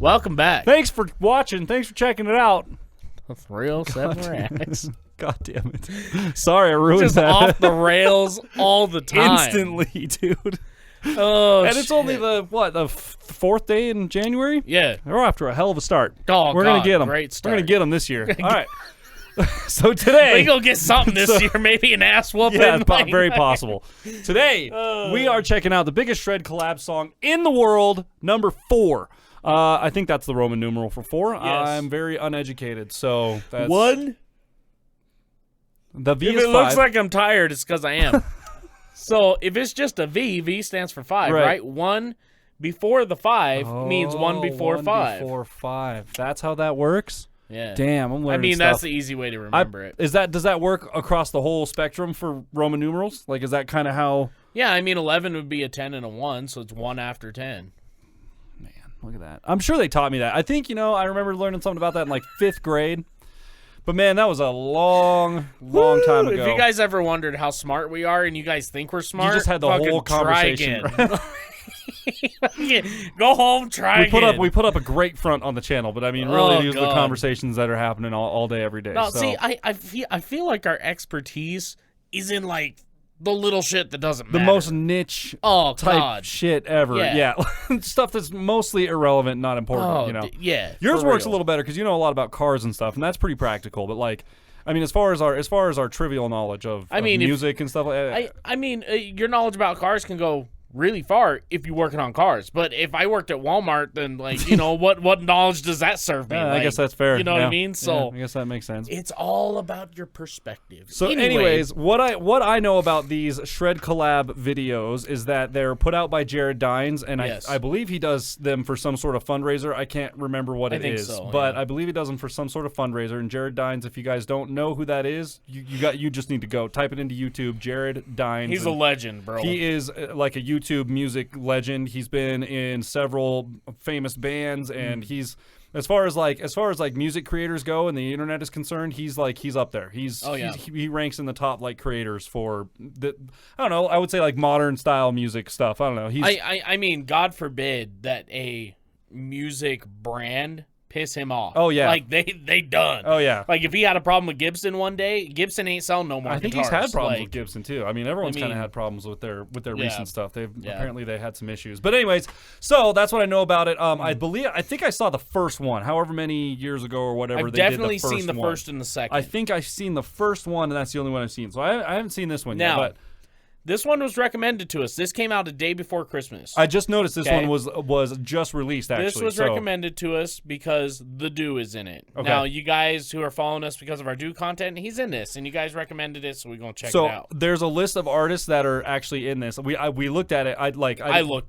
Welcome back. Thanks for watching. Thanks for checking it out. Real 7 Racks. God damn it. Sorry, I ruined Just that. off the rails all the time. Instantly, dude. Oh, and it's only the fourth day in January? Yeah. We're off to a hell of a start. Oh, We're going to get them. Great start. We're going to get them this year. All right. So today... We go get something this year, maybe an ass whooping. Yeah, very possible. Today, we are checking out the biggest shred collab song in the world, number 4. I think that's the Roman numeral for 4. Yes. I'm very uneducated, so that's... 1? The V if is it 5. looks like I'm tired, it's because I am. So if it's just a V, V stands for 5, right? 1 before the 5 means 1 before 5. 1 before 5. That's how that works? Yeah. Damn, I'm learning stuff. That's the easy way to remember it. Does that work across the whole spectrum for Roman numerals? Like, is that kind of how... Yeah, 11 would be a 10 and a 1, so it's 1 after 10. Man, look at that. I'm sure they taught me that. I think, I remember learning something about that in, like, 5th grade. But, man, that was a long time ago. If you guys ever wondered how smart we are and you guys think we're smart, you just had the whole conversation. Go home, try again. We put up a great front on the channel, but, I mean, really, these are the conversations that are happening all day, every day. No, so. see, I feel like our expertise is in, like, the little shit that doesn't matter. The most niche type shit ever. Yeah. Stuff that's mostly irrelevant, not important, Yeah. Yours works a little better because you know a lot about cars and stuff, and that's pretty practical. But like, I mean, as far as our trivial knowledge of music and stuff like that. Your knowledge about cars can go really far if you're working on cars. But if I worked at Walmart, then what knowledge does that serve me? I guess that's fair. You know what I mean? So I guess that makes sense. It's all about your perspective. So anyways, what I know about these Shred Collab videos is that they're put out by Jared Dines, and I believe he does them for some sort of fundraiser. I can't remember what it is, but I believe he does them for some sort of fundraiser. And Jared Dines, if you guys don't know who that is, you just need to go type it into YouTube. Jared Dines. He's a legend, bro. He is like a YouTube music legend. He's been in several famous bands, and he's as far as music creators go and the internet is concerned, he's up there. He ranks in the top creators for the, I don't know, I would say modern style music stuff. I don't know. I mean, God forbid that a music brand piss him off. Oh yeah, they done. Oh yeah, if he had a problem with Gibson one day, Gibson ain't selling no more. I think guitars. He's had problems with Gibson too. I mean, everyone's kind of had problems with their recent stuff. Apparently they had some issues. But anyways, so that's what I know about it. I think I saw the first one, however many years ago or whatever. I've definitely seen the first and the second. I think I've seen the first one, and that's the only one I've seen. So I haven't seen this one yet. But this one was recommended to us. This came out a day before Christmas. I just noticed this one was just released, actually. This was recommended to us because TheDooo is in it. Okay. Now, you guys who are following us because of our TheDooo content, he's in this, and you guys recommended it, so we're going to check it out. So there's a list of artists that are actually in this. We looked at it. I looked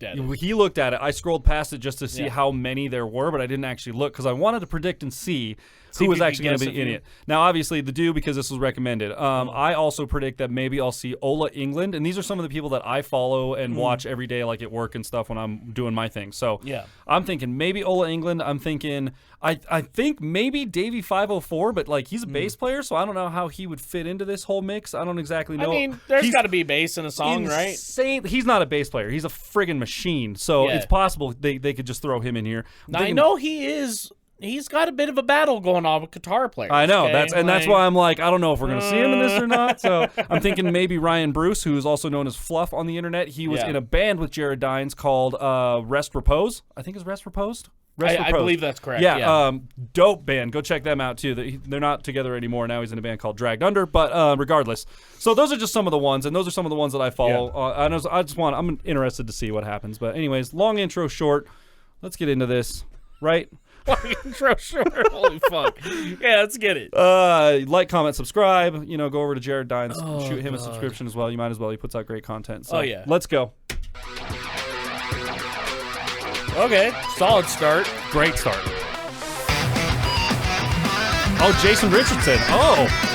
at it. He looked at it. I scrolled past it just to see how many there were, but I didn't actually look because I wanted to predict and see who was actually going to be in it. Now, obviously, TheDooo, because this was recommended. I also predict that maybe I'll see Ola England, and these are some of the people that I follow and watch every day, at work and stuff when I'm doing my thing. So I'm thinking maybe Ola England. I'm thinking I think maybe Davey 504, but he's a bass player, so I don't know how he would fit into this whole mix. I don't exactly know. I mean, there's got to be bass in a song, right? He's not a bass player. He's a friggin' machine. So it's possible they could just throw him in here. I know he is. He's got a bit of a battle going on with guitar players. I know. Okay? That's why I'm I don't know if we're going to see him in this or not. So I'm thinking maybe Ryan Bruce, who is also known as Fluff on the internet. He was in a band with Jared Dines called Rest Repose. I think it's Rest Reposed. I believe that's correct. Yeah. Dope band. Go check them out, too. They're not together anymore. Now he's in a band called Dragged Under. But regardless. So those are just some of the ones, and those are some of the ones that I follow. Yeah. I'm interested to see what happens. But anyways, long intro, short. Let's get into this, right? Intro short. Holy fuck. Yeah, let's get it. Like, comment, subscribe. Go over to Jared Dines. Shoot him a subscription as well. You might as well. He puts out great content. So let's go. Okay. Solid start. Great start. Oh, Jason Richardson. Oh.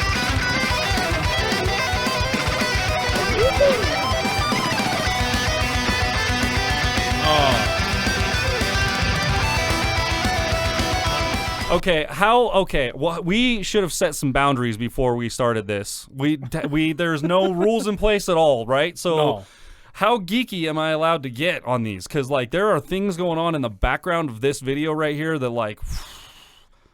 Okay, well, we should have set some boundaries before we started this. There's no rules in place at all, right? So how geeky am I allowed to get on these? Because like there are things going on in the background of this video right here that like.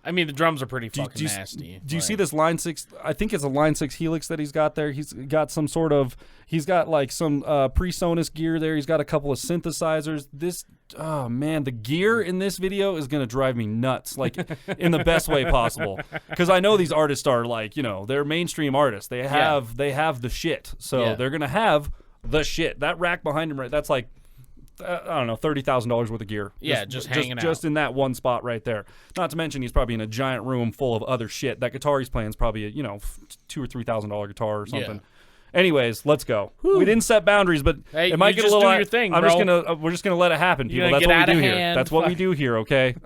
I mean, the drums are pretty fucking nasty. Do you see this Line 6? I think it's a Line 6 Helix that he's got there. He's got some sort of, he's got like some PreSonus gear there. He's got a couple of synthesizers. This, oh man, the gear in this video is going to drive me nuts, like in the best way possible. Because I know these artists are like, you know, they're mainstream artists. They have the shit. So they're going to have the shit. That rack behind him, right, that's like, I don't know, $30,000 worth of gear. Yeah, just hanging out. Just in that one spot right there. Not to mention he's probably in a giant room full of other shit. That guitar he's playing is probably a, you know, $2,000 or $3,000 guitar or something. Yeah. Anyways, let's go. Whew. We didn't set boundaries, but it might get a little. Do your thing, I'm just we're just gonna let it happen, people. That's what we do here. That's what we do here. Okay.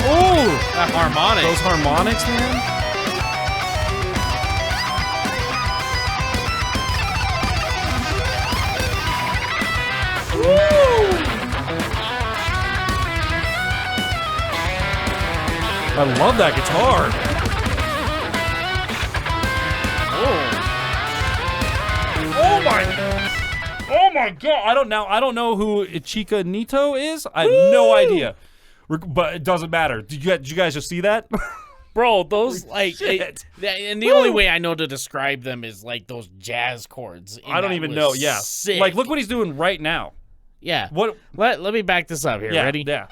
Ooh, that harmonic. Those harmonics, man. Woo! I love that guitar. Oh my god. I don't know who Ichika Nito is. I have no idea. But it doesn't matter. Did you guys just see that? Bro, those like and the only way I know to describe them is like those jazz chords. I don't even know. Yeah. Sick. Like look what he's doing right now. Yeah. What let me back this up here. Yeah, Ready? Yeah.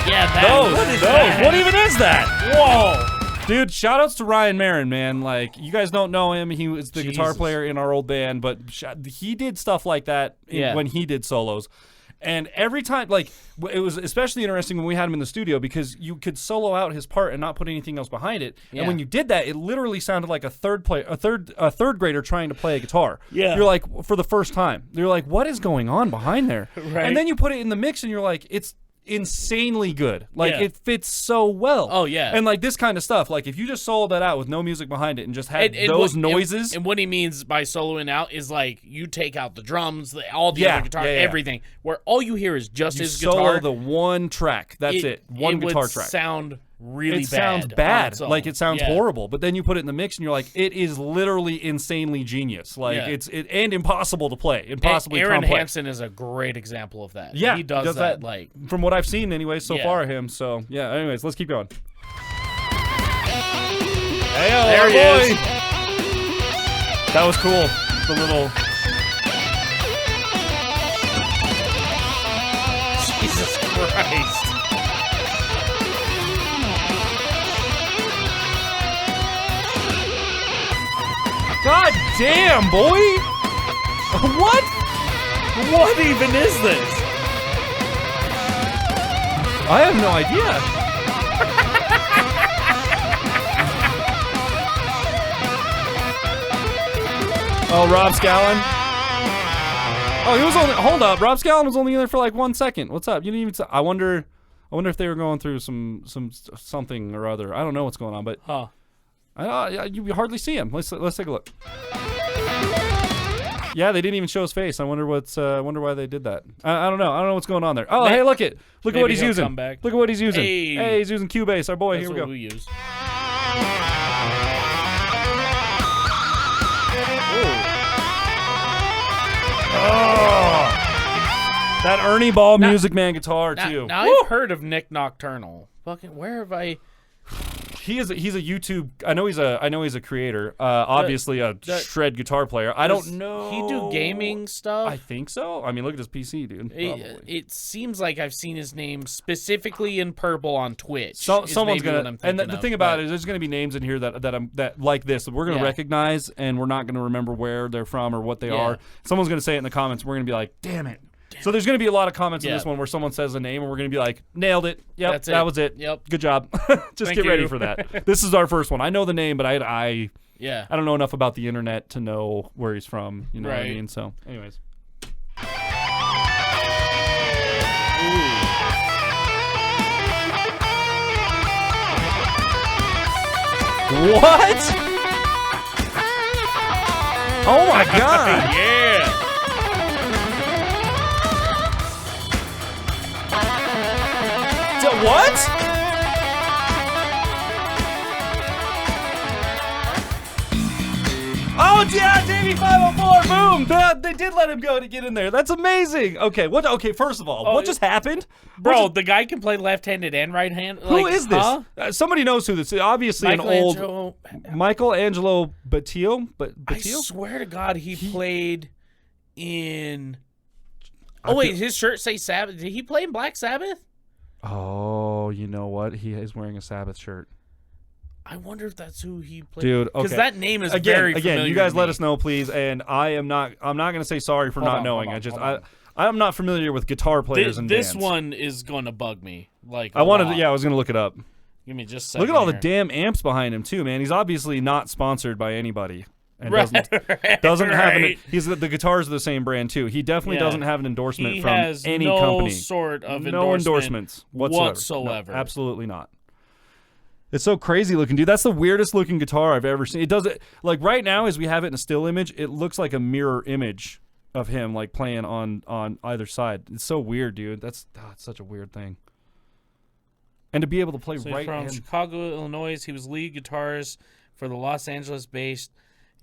Yeah, what even is that? Whoa. Dude, shout-outs to Ryan Marin, man. Like, you guys don't know him. He was the guitar player in our old band, but he did stuff like that when he did solos. And every time, like, it was especially interesting when we had him in the studio because you could solo out his part and not put anything else behind it. Yeah. And when you did that, it literally sounded like a third grader trying to play a guitar. Yeah. You're like, for the first time. You're like, what is going on behind there? Right. And then you put it in the mix and you're like, it's insanely good. Like it fits so well. Oh yeah. And like this kind of stuff, like if you just soloed that out with no music behind it and just had those noises. And what he means by soloing out is like you take out the drums, all the other guitar, everything, where all you hear is just his guitar. Solo the one track. That's it. One guitar track. Sound really it sounds bad. Like it sounds horrible. But then you put it in the mix and you're like, it is literally insanely genius. Like it's and impossible to play. Impossibly Aaron complex. Hansen is a great example of that. Yeah, he does that like from what I've seen anyway so far of him. So yeah, anyways, let's keep going. Hey, there he is. That was cool. The little Jesus Christ. God damn, boy! What? What even is this? I have no idea. Oh, Rob Scallon. Oh, he was only. Hold up, Rob Scallon was only in there for like 1 second. What's up? You didn't even. I wonder if they were going through something or other. I don't know what's going on, but. Huh. You hardly see him. Let's take a look. Yeah, they didn't even show his face. I wonder why they did that. I don't know. I don't know what's going on there. Oh, hey, look at what he's using. Look at what he's using. Hey, he's using Cubase, our boy. That's Here we go. What we use. Oh, that Ernie Ball Music Man guitar too. Now I've heard of Nick Nocturnal. Fucking where have I? He's a YouTube. I know he's a creator. Obviously a shred guitar player. I don't know. He do gaming stuff? I think so. I mean, look at his PC, dude. It seems like I've seen his name specifically in purple on Twitch. Someone's gonna. And the thing about it is, there's gonna be names in here that like this that we're gonna recognize, and we're not gonna remember where they're from or what they are. Someone's gonna say it in the comments. We're gonna be like, damn it. So there's going to be a lot of comments in this one where someone says a name and we're going to be like, nailed it. Yep, that was it. Yep. Good job. Just get ready for that. This is our first one. I know the name, but I don't know enough about the internet to know where he's from. You know what I mean? So, anyways. What? Oh my God! Yeah. What? Oh yeah, Davey 504. Boom! They did let him go to get in there. That's amazing. Okay, what? Okay, first of all, what just happened, bro? The guy can play left-handed and right-handed. Who is this? Huh? Somebody knows who this is. Obviously, an old Michelangelo Bucher. I swear to God, he played in. Oh wait, his shirt say Sabbath. Did he play in Black Sabbath? Oh, you know what? He is wearing a Sabbath shirt. I wonder if that's who he played. Dude, okay. Because that name is very familiar. Again, you guys to let me. us know, please. And I'm not going to say sorry for not knowing. I'm not familiar with guitar players and bands. This one is going to bug me. I was going to look it up. Give me just a second. Look at all here. the damn amps behind him too, man. He's obviously not sponsored by anybody. And doesn't have the guitars are the same brand too. He definitely doesn't have an endorsement from any company. Sort of no endorsements whatsoever. No, absolutely not. It's so crazy looking, dude. That's the weirdest looking guitar I've ever seen. It does it like right now as we have it in a still image, it looks like a mirror image of him like playing on either side. It's so weird, dude. It's such a weird thing. And to be able to play from Chicago, Illinois, he was lead guitarist for the Los Angeles-based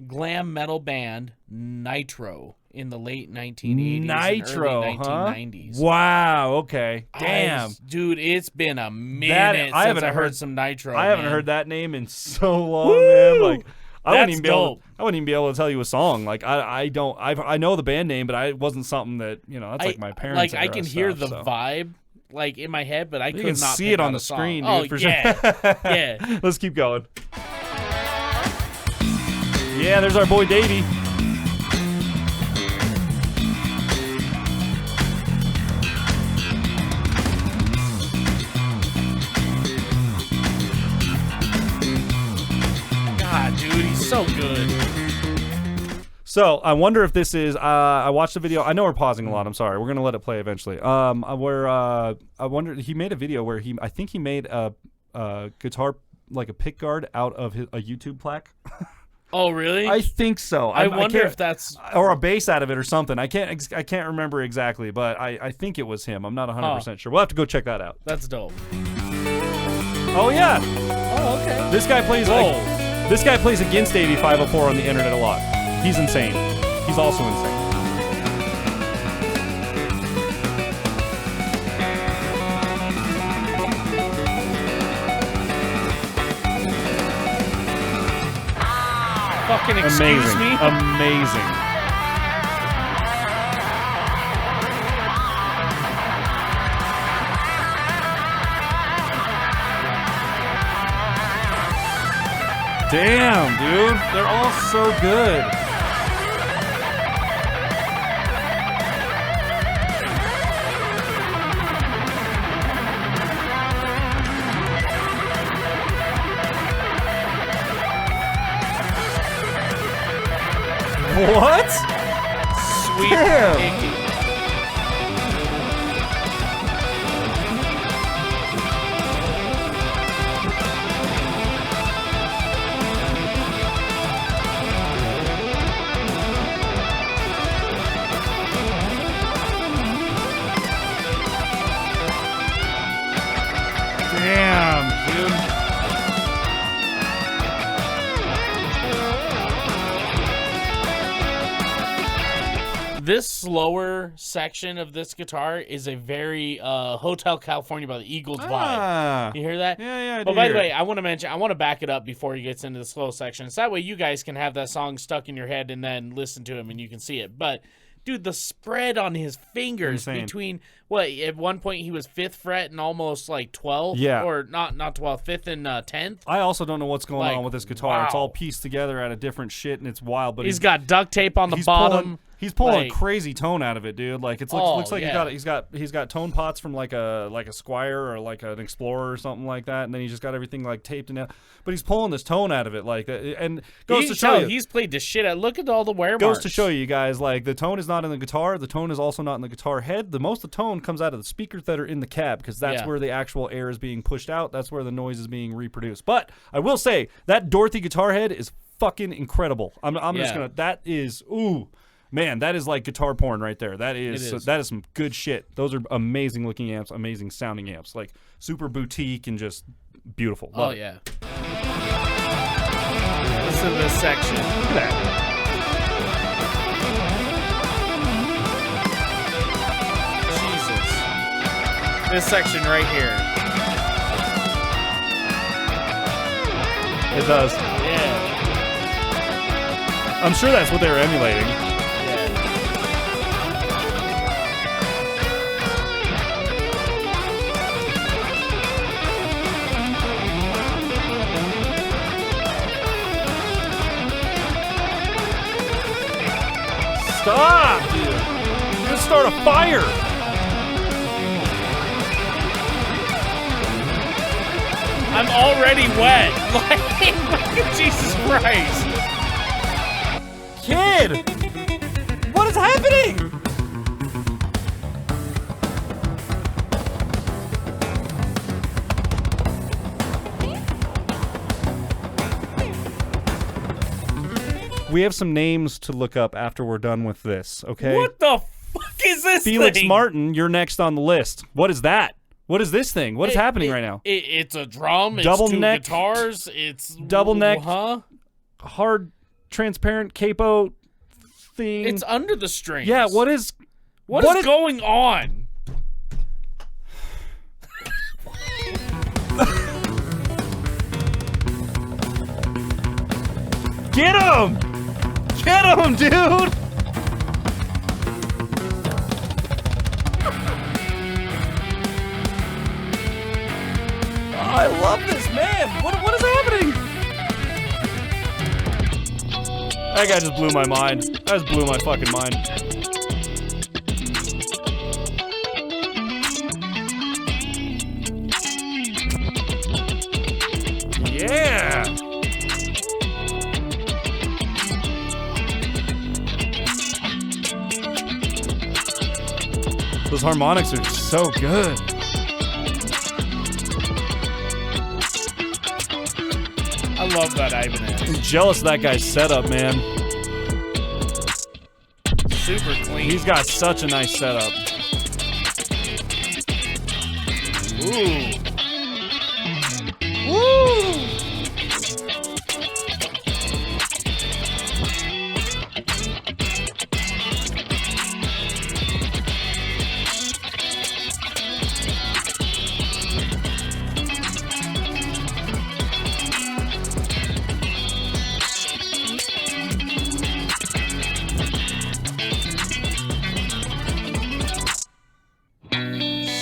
glam metal band Nitro in the late 1980s Nitro, and early 1990s. Huh? Wow, okay. Damn. Dude, it's been a minute since I heard some Nitro. I haven't heard that name in so long, man. Like I wouldn't even be able to tell you a song. Like I know the band name, but I wasn't something that, that's like my parents. Like I can hear the vibe like in my head, but I could not see it on the screen, dude, for sure. Yeah. Let's keep going. Yeah, there's our boy Davey. God, dude, he's so good. So I wonder if this is. I watched the video. I know we're pausing a lot. I'm sorry. We're gonna let it play eventually. I wonder. He made a video where I think he made a guitar like a pick guard out of a YouTube plaque. Oh, really? I think so. I wonder if that's or a bass out of it or something. I can't remember exactly, but I think it was him. I'm not 100% sure. We'll have to go check that out. That's dope. Oh yeah. Oh, okay. This guy plays against 8504 on the internet a lot. He's insane. He's also insane. Fucking excuse me? Amazing. Damn, dude. They're all so good. What? Sweet. Damn. Damn, dude. This slower section of this guitar is a very Hotel California by the Eagles vibe. You hear that? Yeah, I do. But by the way, I want to back it up before he gets into the slow section. So that way you guys can have that song stuck in your head and then listen to him and you can see it. But dude, the spread on his fingers between at one point he was 5th fret and almost like 12th. Yeah. Or not 12th, 5th and 10th. I also don't know what's going on with this guitar. Wow. It's all pieced together out of different shit and it's wild. But he's got duct tape on the bottom. He's pulling a crazy tone out of it, dude. Like looks like he's got tone pots from like a Squire or like an Explorer or something like that, and then he just got everything like taped in it. But he's pulling this tone out of it, like, and goes to show you he's played the shit out. Look at all the wear marks. Goes to show you guys, like, the tone is not in the guitar. The tone is also not in the guitar head. The most of the tone comes out of the speakers that are in the cab because that's where the actual air is being pushed out. That's where the noise is being reproduced. But I will say that Dorothy guitar head is fucking incredible. I'm just gonna. That is man, that is like guitar porn right there. That is some good shit. Those are amazing looking amps, amazing sounding amps, like super boutique and just beautiful. Love yeah. Listen to this section. Look at that. Jesus. This section right here. It does. Yeah. I'm sure that's what they were emulating. Stop, dude. You're gonna start a fire. I'm already wet. Like, Jesus Christ. Kid! What is happening? We have some names to look up after we're done with this, okay? What the fuck is this Felix thing? Martin, you're next on the list. What is that? What is this thing? What is happening right now? It's a drum. It's double two neck guitars. It's double neck. Huh? Hard, transparent capo thing. It's under the strings. Yeah. What is going on? Get him! Get him, dude! I love this, man. What is happening? That guy just blew my mind. That just blew my fucking mind. Yeah. Those harmonics are so good. I love that Ibanez. I'm jealous of that guy's setup, man. Super clean. He's got such a nice setup. Ooh. Woo!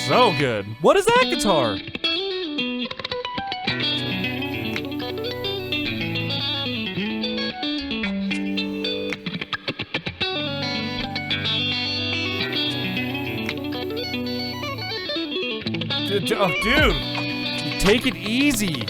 So good. What is that guitar? Dude, take it easy.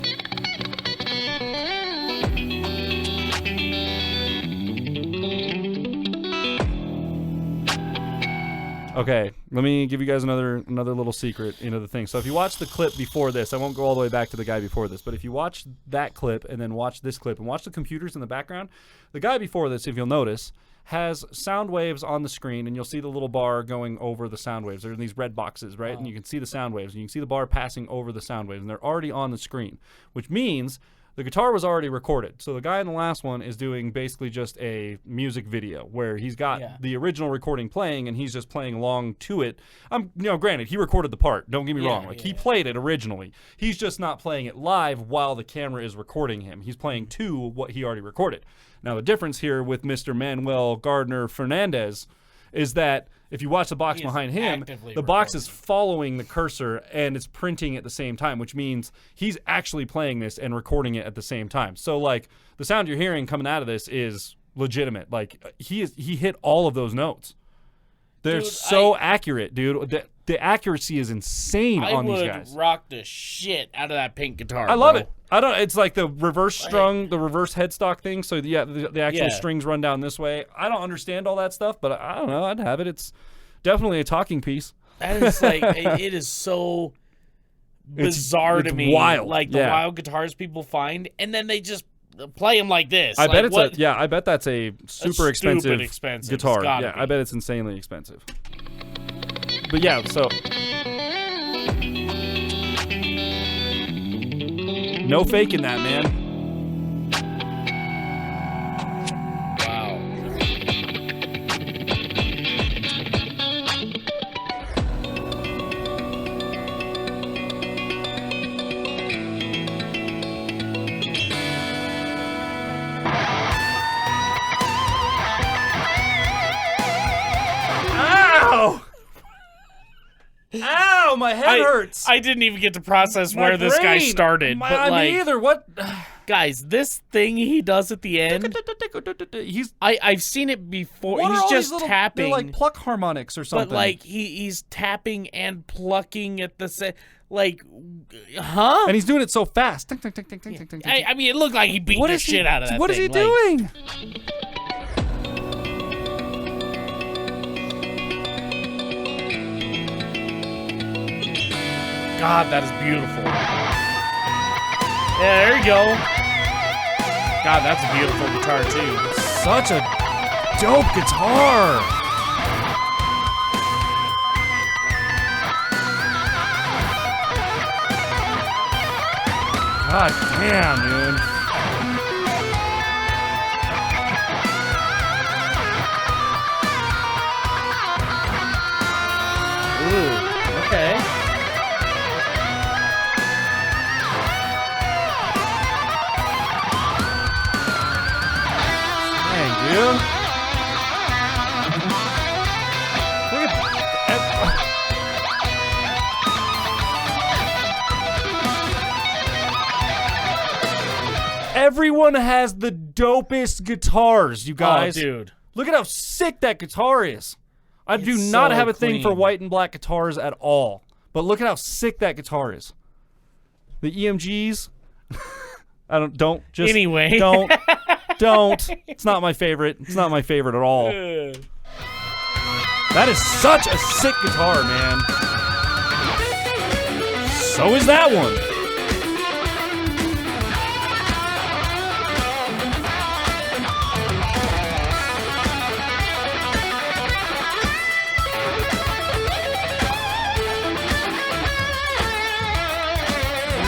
Okay, let me give you guys another little secret into the thing. So if you watch the clip before this, I won't go all the way back to the guy before this, but if you watch that clip and then watch this clip and watch the computers in the background, the guy before this, if you'll notice, has sound waves on the screen, and you'll see the little bar going over the sound waves. They're in these red boxes, right? And you can see the sound waves, and you can see the bar passing over the sound waves, and they're already on the screen, which means the guitar was already recorded. So the guy in the last one is doing basically just a music video where he's got the original recording playing and he's just playing along to it. Granted, he recorded the part. Don't get me wrong. He played it originally. He's just not playing it live while the camera is recording him. He's playing to what he already recorded. Now, the difference here with Mr. Manuel Gardner Fernandez is that if you watch the box behind him, the box is following the cursor and it's printing at the same time, which means he's actually playing this and recording it at the same time. So, like, the sound you're hearing coming out of this is legitimate. Like, he hit all of those notes. They're so accurate, dude. The accuracy is insane on these guys. I would rock the shit out of that pink guitar. I love it. It's like the reverse strung, the reverse headstock thing. So the actual strings run down this way. I don't understand all that stuff, but I don't know. I'd have it. It's definitely a talking piece. And it's like, it is so bizarre to me. Wild. Like the wild guitars people find, and then they just play them like this. I like, bet it's what? I bet that's a super expensive guitar. Yeah, be. I bet it's insanely expensive. But yeah, so no faking that, man. Ow, my head hurts. I didn't even get to process where this guy started. But like, me either. What? Guys, this thing he does at the end, I've seen it before. He's just tapping. They're like pluck harmonics or something. But like he's tapping and plucking at the same. Like, huh? And he's doing it so fast. I mean, it looked like he beat the shit out of that thing. What is he doing? God, that is beautiful. Yeah, there you go. God, that's a beautiful guitar, too. Such a dope guitar. God damn, dude. Ooh, okay. Dang, dude. Look at everyone has the dopest guitars, you guys. Oh, dude. Look at how sick that guitar is. I do It's not so have a thing for clean. white and black guitars at all. But look at how sick that guitar is. The EMGs. Don't. Anyway. Don't. It's not my favorite. It's not my favorite at all. That is such a sick guitar, man. So is that one.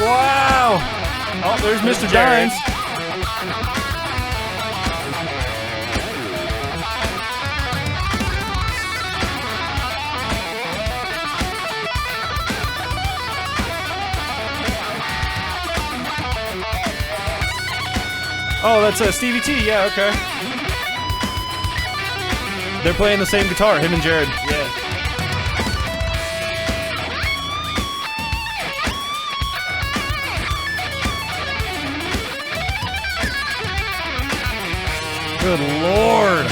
Wow. Oh, there's Mr. Dines. Oh, that's Stevie T. Yeah, okay. They're playing the same guitar, him and Jared. Yeah. Good Lord.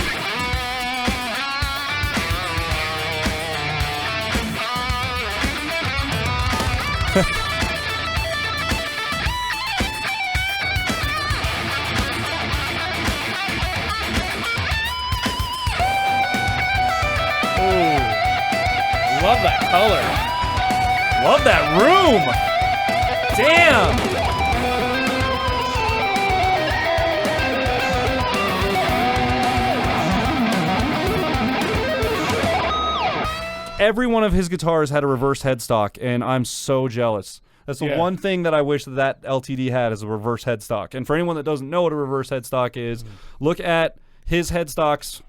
Love that color. Love that room. Damn. Every one of his guitars had a reverse headstock, and I'm so jealous. That's the one thing that I wish that LTD had, is a reverse headstock. And for anyone that doesn't know what a reverse headstock is, look at his headstocks.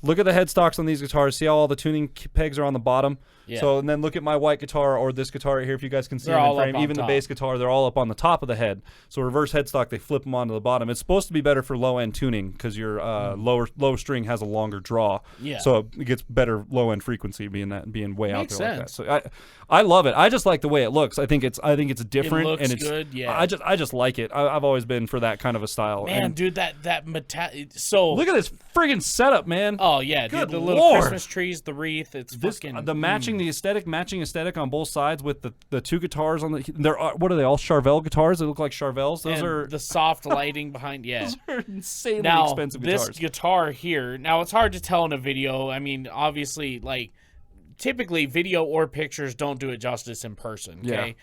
Look at the headstocks on these guitars. See how all the tuning pegs are on the bottom? Yeah. So, and then look at my white guitar or this guitar right here, if you guys can see them in frame. Even the bass guitar, they're all up on the top of the head. So reverse headstock, they flip them onto the bottom. It's supposed to be better for low-end tuning because your low string has a longer draw. Yeah. So it gets better low-end frequency being way out there like that. So I love it. I just like the way it looks. I think it's different. It looks and it's good, yeah. I just like it. I've always been for that kind of a style. Man, dude, so look at this friggin' setup, man. Oh yeah, dude, the little Christmas trees, the wreath, it's fucking the matching aesthetic on both sides with the two guitars on the what are they all Charvel guitars? They look like Charvels. Those are the soft lighting behind. Yeah, those are insanely expensive guitars. This guitar here. Now it's hard to tell in a video. I mean, obviously, like typically video or pictures don't do it justice in person. Okay,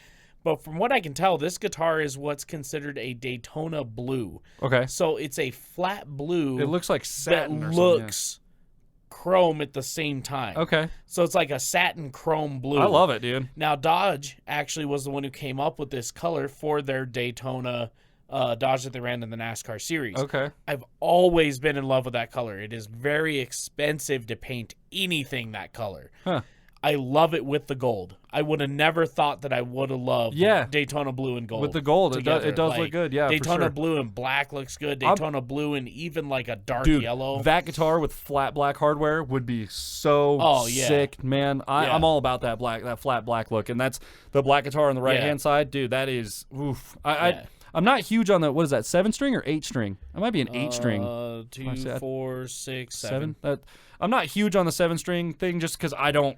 But from what I can tell, this guitar is what's considered a Daytona blue. Okay. So it's a flat blue. It looks like satin that or looks chrome at the same time. Okay. So it's like a satin chrome blue. I love it, dude. Now, Dodge actually was the one who came up with this color for their Daytona Dodge that they ran in the NASCAR series. Okay. I've always been in love with that color. It is very expensive to paint anything that color. Huh. I love it with the gold. I would have never thought that I would have loved Daytona blue and gold. With the gold, it does like, look good. Yeah, Daytona for sure. blue and black looks good. Daytona blue and even like a dark Dude, yellow. That guitar with flat black hardware would be so sick, man. I'm all about that flat black look, and that's the black guitar on the right hand side, dude. That is oof. I'm not huge on the, what is that, 7-string or 8-string? It might be an 8-string. 2, 4, 6, 7. I'm not huge on the 7-string thing just because I don't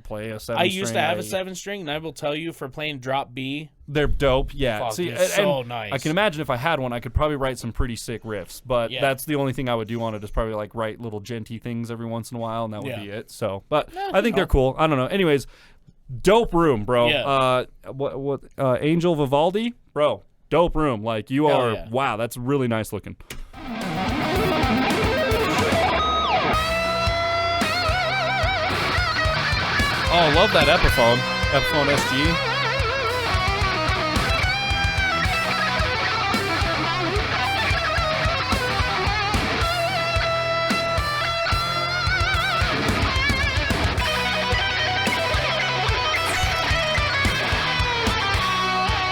play a 7-string. I used to have a 7-string, and I will tell you, for playing drop B, they're dope. Yeah, fuck, see, so nice. I can imagine if I had one, I could probably write some pretty sick riffs. But that's the only thing I would do on it is probably like write little genty things every once in a while, and that would be it. So, but I think they're cool. I don't know. Anyways, dope room, bro. Yeah. Angel Vivaldi, bro. Dope room. Like, you Hell are, yeah. wow, that's really nice looking. Oh, I love that Epiphone. Epiphone SG.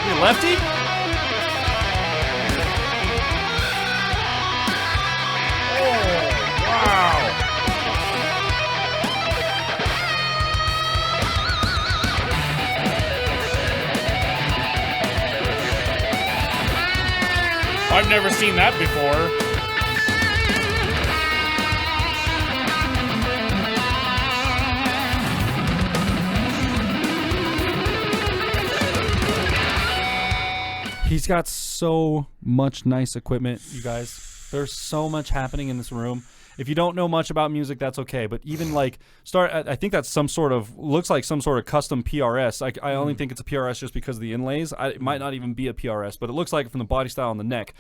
You lefty? I've never seen that before. He's got so much nice equipment, you guys. There's so much happening in this room. If you don't know much about music, that's okay. But even like I think that's some sort of, looks like some sort of custom PRS. I only think it's a PRS just because of the inlays. It might not even be a PRS, but it looks like it from the body style on the neck.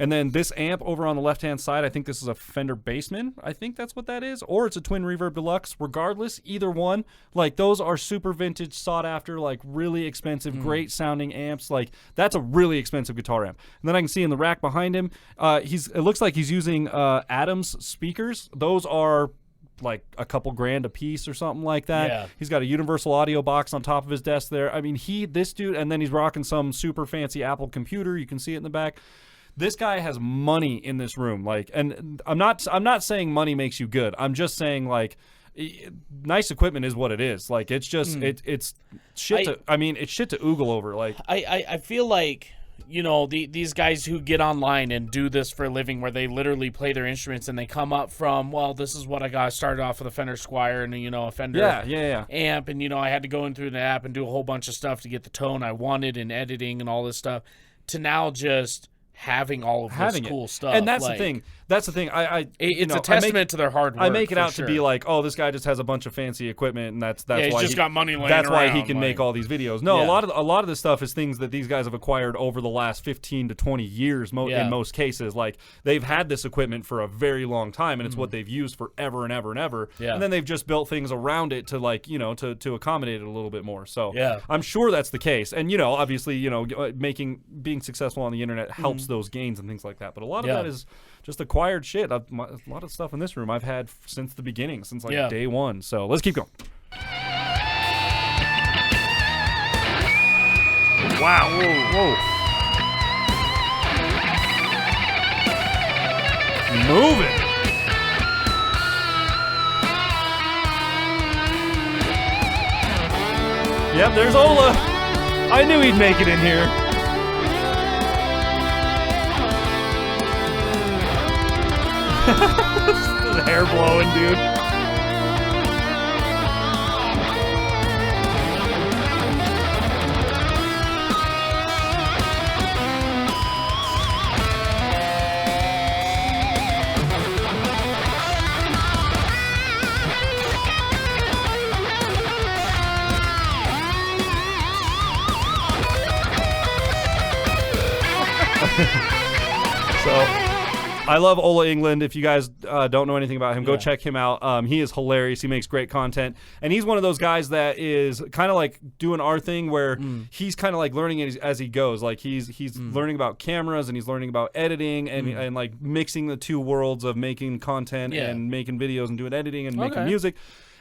And then this amp over on the left-hand side, I think this is a Fender Bassman. I think that's what that is. Or it's a Twin Reverb Deluxe. Regardless, either one. Like, those are super vintage, sought-after, like, really expensive, great-sounding amps. Like, that's a really expensive guitar amp. And then I can see in the rack behind him, it looks like he's using Adams speakers. Those are like a couple grand a piece or something like that. Yeah. He's got a universal audio box on top of his desk there. I mean, this dude, and then he's rocking some super fancy Apple computer. You can see it in the back. This guy has money in this room. Like, and I'm not saying money makes you good. I'm just saying, like, nice equipment is what it is. Like, it's just it's shit it's shit to oogle over. Like, I feel like, you know, these guys who get online and do this for a living, where they literally play their instruments and they come up from, well, this is what I got. I started off with a Fender Squier and, you know, a Fender amp, and, you know, I had to go in through the app and do a whole bunch of stuff to get the tone I wanted and editing and all this stuff, to now just having all of this cool stuff. And that's the thing. That's the thing. It's a testament to their hard work. I make it out to be like, oh, this guy just has a bunch of fancy equipment, and that's he's why just got money laying that's why around, he can make all these videos. No, a lot of this stuff is things that these guys have acquired over the last 15 to 20 years. In most cases, like, they've had this equipment for a very long time, and it's what they've used forever and ever and ever. Yeah. And then they've just built things around it to, like, you know, to accommodate it a little bit more. So yeah. I'm sure that's the case. And, you know, obviously, you know, being successful on the internet helps those gains and things like that. But a lot of that is just acquired shit. A lot of stuff in this room I've had since the beginning, since like day one. So let's keep going. Wow. Whoa. Moving. Yep, there's Ola. I knew he'd make it in here. His hair blowing, dude. I love Ola England. If you guys don't know anything about him, go check him out. He is hilarious. He makes great content. And he's one of those guys that is kind of like doing our thing where he's kind of like learning as he goes. Like he's learning about cameras and he's learning about editing and like mixing the two worlds of making content and making videos and doing editing and making music.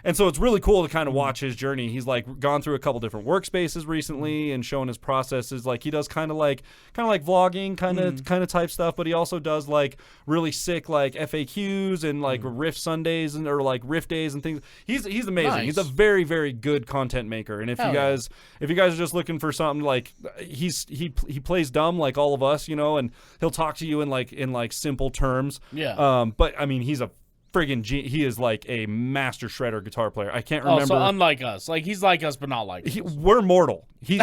And so it's really cool to kind of watch his journey. He's like gone through a couple different workspaces recently and showing his processes. Like he does kind of like vlogging kind of type stuff, but he also does like really sick like FAQs and like riff Sundays or like riff days and things. He's amazing. Nice. He's a very, very good content maker. And if you guys are just looking for something like he plays dumb like all of us, and he'll talk to you in like simple terms. Yeah. But I mean, he's a friggin' he is like a master shredder guitar player. I can't remember. So unlike us. Like he's like us, but not like us. We're mortal. He's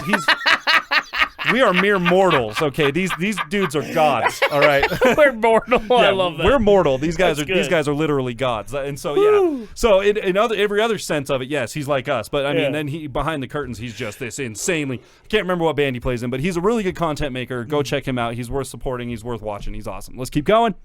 we are mere mortals. Okay, these dudes are gods. All right, we're mortal. I love that. We're mortal. These guys are literally gods. And so so in every other sense of it, yes, he's like us. But I mean, then he behind the curtains, he's just this insanely. I can't remember what band he plays in, but he's a really good content maker. Go check him out. He's worth supporting. He's worth watching. He's awesome. Let's keep going.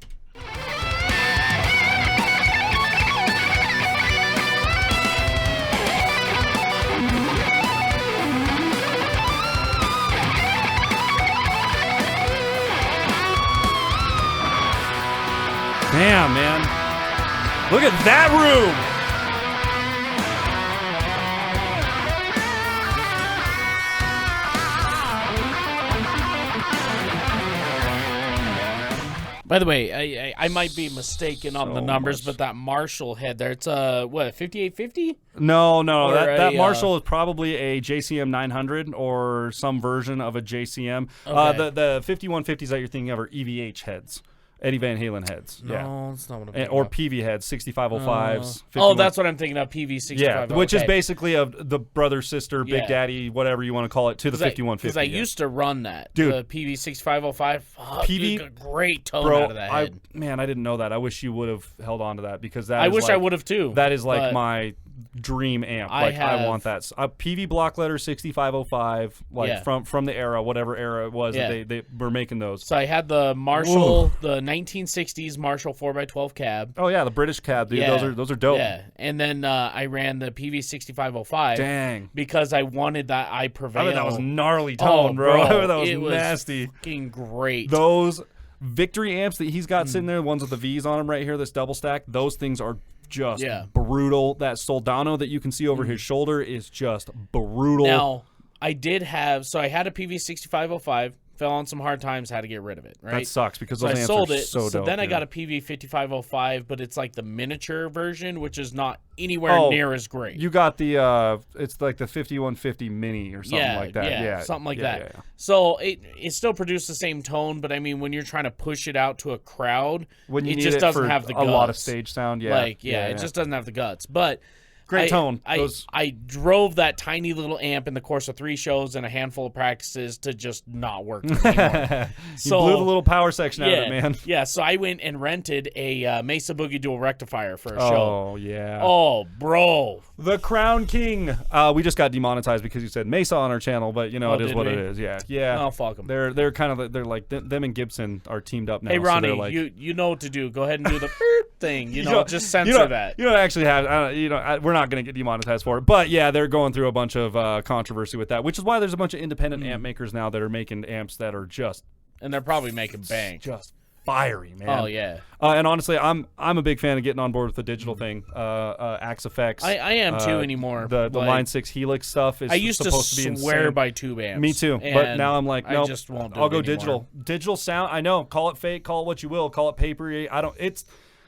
Damn, man. Look at that room. By the way, I might be mistaken on the numbers, but that Marshall head there, it's what, 5850? No, that Marshall is probably a JCM 900 or some version of a JCM. Okay. The 5150s that you're thinking of are EVH heads. Eddie Van Halen heads. No, that's not what I'm thinking or PV heads, 6505s. That's what I'm thinking of, PV 65. Yeah, which is basically the brother, sister, big daddy, whatever you want to call it, to the 5150. Because I used to run that. Dude. The PV 6505. PV, a great tone out of that head. I didn't know that. I wish you would have held on to that because that I wish I would have too. That is like my dream amp. I want that. PV block letter 6505, from the era, whatever era it was, they were making those. So I had the Marshall, the 1960s Marshall 4x12 cab. Oh yeah, the British cab, dude. Yeah. Those are dope. Yeah, and then I ran the PV 6505. Dang. Because I wanted that I Prevail. I mean, that was gnarly tone, bro. That was it nasty. Was fucking great. Those Victory amps that he's got sitting there, the ones with the V's on them right here, this double stack, those things are just brutal. That Soldano that you can see over his shoulder is just brutal. Now, I had a PV 6505. Fell on some hard times, had to get rid of it, right? That sucks because those amps sold are it. so dope. Then I got a PV 5505, but it's like the miniature version, which is not anywhere near as great. You got the it's like the 5150 mini or something like that. Yeah, something like that. Yeah. So it still produced the same tone, but I mean when you're trying to push it out to a crowd, it just doesn't have the guts. A lot of stage sound, it just doesn't have the guts. But great tone. I drove that tiny little amp in the course of 3 shows and a handful of practices to just not work anymore. You blew the little power section out of it, man. Yeah, so I went and rented a Mesa Boogie Dual rectifier for a show. Oh, yeah. Oh, bro. The Crown King. We just got demonetized because you said Mesa on our channel, but it is what it is. Yeah. Oh, fuck them. They're kind of like them and Gibson are teamed up now. Hey, Ronnie, so like, you know what to do. Go ahead and do the thing. Just censor that. You don't actually have. We're not going to get demonetized for it, but yeah, they're going through a bunch of controversy with that, which is why there's a bunch of independent amp makers now that are making amps that are just, and they're probably making bank, just fiery, man. Oh yeah. And honestly, I'm a big fan of getting on board with the digital thing. Axe Effects. I am too anymore. The Line 6 Helix stuff is I used supposed to to be swear insane. by tube amps. Me too, but now I'm like, no, I'll go digital. Anymore. Digital sound. I know. Call it fake. Call it what you will. Call it papery.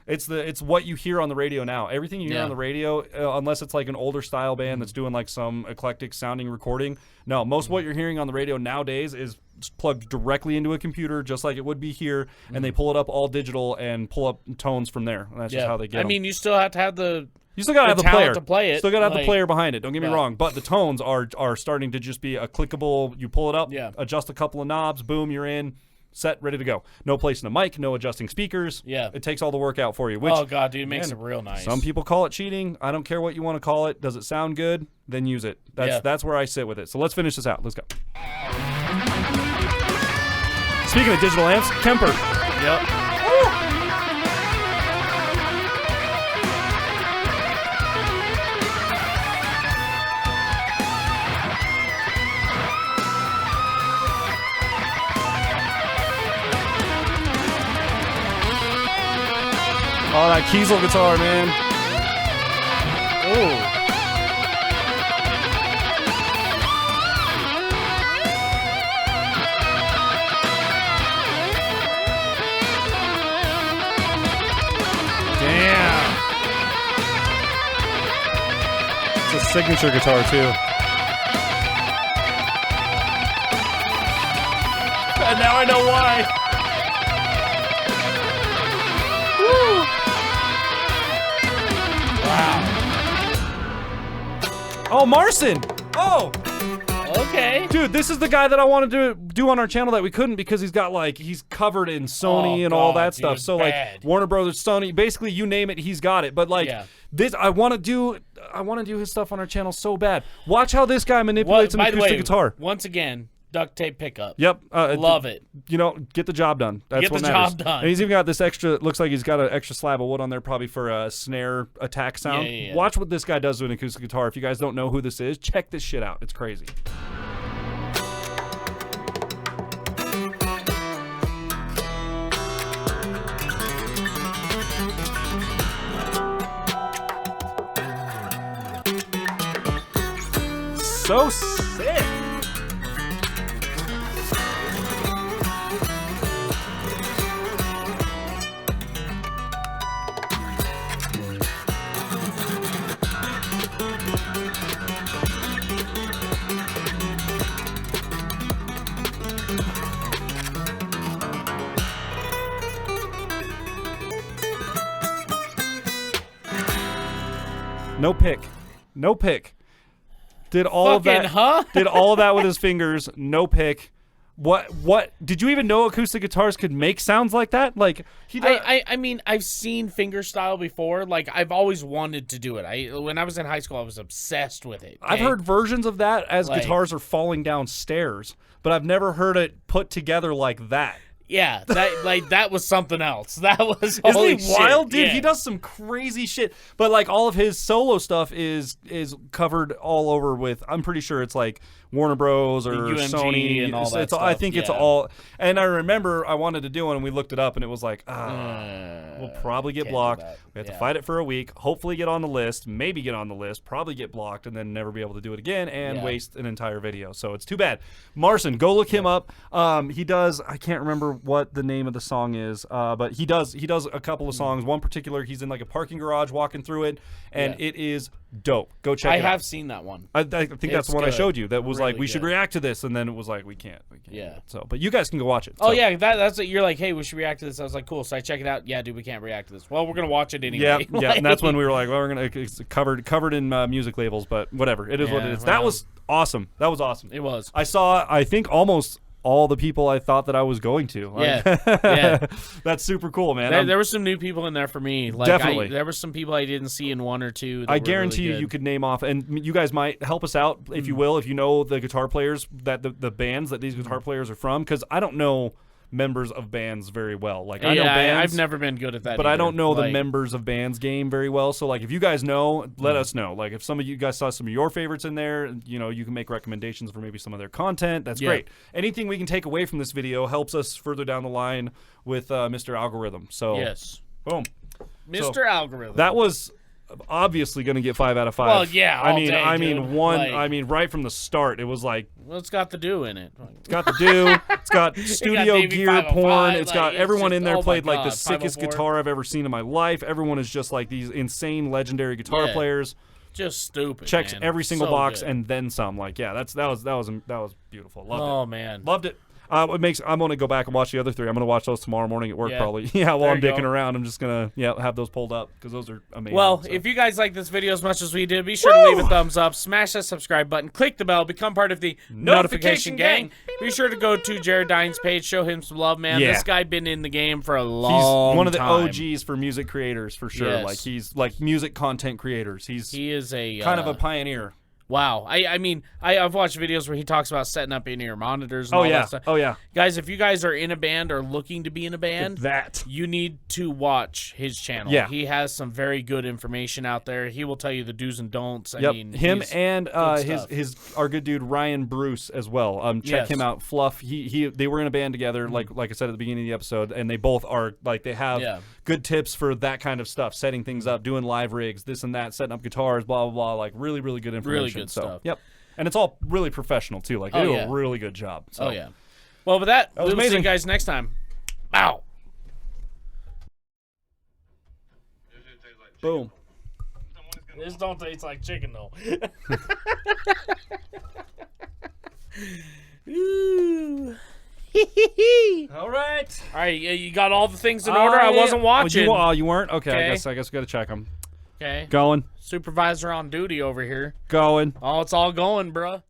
It's what you hear on the radio now. Everything you hear on the radio, unless it's like an older style band that's doing like some eclectic sounding recording. No, most of what you're hearing on the radio nowadays is plugged directly into a computer, just like it would be here, and they pull it up all digital and pull up tones from there. And that's just how they get them. I mean, you still have to have the. You still gotta have the player to play it. Still gotta have the player behind it. Don't get me wrong, but the tones are starting to just be a clickable. You pull it up, adjust a couple of knobs, boom, you're in. Set, ready to go. No placing a mic, no adjusting speakers. Yeah. It takes all the work out for you. Which, oh, God, dude, it makes it real nice. Some people call it cheating. I don't care what you want to call it. Does it sound good? Then use it. That's where I sit with it. So let's finish this out. Let's go. Speaking of digital amps, Kemper. Yep. Oh, that Kiesel guitar, man. Ooh. Damn. It's a signature guitar, too. And now I know why. Wow. Oh, Marcin. Oh. Okay. Dude, this is the guy that I wanted to do on our channel that we couldn't because he's covered in Sony and all that stuff. So bad. like Warner Brothers, Sony, basically you name it, he's got it. But like this, I want to do his stuff on our channel so bad. Watch how this guy manipulates an acoustic guitar. Once again, duct tape pickup. Yep. Love it. You know, get the job done. That's what matters. Get the job done. And he's even got this extra, looks like he's got an extra slab of wood on there probably for a snare attack sound. Yeah. Watch what this guy does to an acoustic guitar. If you guys don't know who this is, check this shit out. It's crazy. So sick. No pick. No pick. Did all of that? Did all of that with his fingers? No pick. What? Did you even know acoustic guitars could make sounds like that? Like he. I mean, I've seen finger style before. Like I've always wanted to do it. When I was in high school, I was obsessed with it. Okay? I've heard versions of that as guitars are falling down stairs, but I've never heard it put together like that. Yeah, that was something else. That was Isn't he wild, dude? Yeah. He does some crazy shit. But like all of his solo stuff is covered all over with. I'm pretty sure it's like Warner Bros. Or UMG Sony and all that stuff. I think it's all. And I remember I wanted to do one, and we looked it up, and it was like, we'll probably get blocked. We have to fight it for a week. Hopefully get on the list. Maybe get on the list. Probably get blocked, and then never be able to do it again, and waste an entire video. So it's too bad. Marcin, go look him up. He does. I can't remember what the name of the song is, but he does a couple of songs. One particular, he's in like a parking garage walking through it, and it is dope. Go check it out. I have seen that one. I think that's the one I showed you. That was really like we should good. react to this, and then it was like we can't. Yeah. So, but you guys can go watch it. Oh so. yeah, that's it. You're like, hey, we should react to this. I was like, cool. So I check it out. Yeah, dude, we can't react to this. Well, we're gonna watch it anyway. Yeah, like, yeah. And that's when we were like, well, we're gonna it's covered in music labels, but whatever. It is what it is. Well, that was awesome. That was awesome. It was. I saw. I think almost all the people I thought that I was going to. Like, yeah. That's super cool, man. There were some new people in there for me. Like, Definitely. There were some people I didn't see in one or two. I guarantee you could name off, and you guys might help us out, if you will, if you know the guitar players, that the bands that these guitar players are from, because I don't know members of bands very well. Like I know bands, I've never been good at that, but either. I don't know the members of bands game very well. So like if you guys know, let us know. Like if some of you guys saw some of your favorites in there, you know, you can make recommendations for maybe some of their content. That's great. Anything we can take away from this video helps us further down the line with Mr. Algorithm. So boom, Mr. Algorithm. That was obviously going to get 5 out of 5. Well, yeah. I mean, one. I mean, right from the start, it was like. Well, it's got TheDooo in it. It's got TheDooo. It's got studio gear porn. It's got everyone in there played like the sickest guitar I've ever seen in my life. Everyone is just like these insane legendary guitar players. Just stupid. Checks man. every single box good. and then some. Like that was beautiful. Loved it. Oh man, loved it. I'm going to go back and watch the other 3. I'm going to watch those tomorrow morning at work probably. While I'm dicking around, I'm just going to have those pulled up because those are amazing. Well, if you guys like this video as much as we did, be sure to leave a thumbs up, smash that subscribe button, click the bell, become part of the notification gang. Be sure to go to Jared Dine's page, show him some love, man. This guy been in the game for a long time. He's one of the OGs for music creators for sure. Yes. Like he's like music content creators. He is a kind of a pioneer. Wow. I mean, I've watched videos where he talks about setting up in-ear monitors and all that stuff. Oh, yeah. Guys, if you guys are in a band or looking to be in a band, you need to watch his channel. Yeah. He has some very good information out there. He will tell you the do's and don'ts. I mean, him and our good dude Ryan Bruce as well. Check him out. Fluff. They were in a band together, like I said at the beginning of the episode, and they both are like they have good tips for that kind of stuff, setting things up, doing live rigs, this and that, setting up guitars, blah blah blah. Like really good information. Really good stuff. Yep. And it's all really professional too. Like they do a really good job. So. Oh yeah. Well, with that was we'll see amazing. you guys next time. Bow. Boom. This don't taste like chicken though. Ooh. All right. All right, you got all the things in order. I wasn't watching. You weren't? Okay, I guess we got to check them. Okay. Going. Supervisor on duty over here. Going. Oh, it's all going, bruh.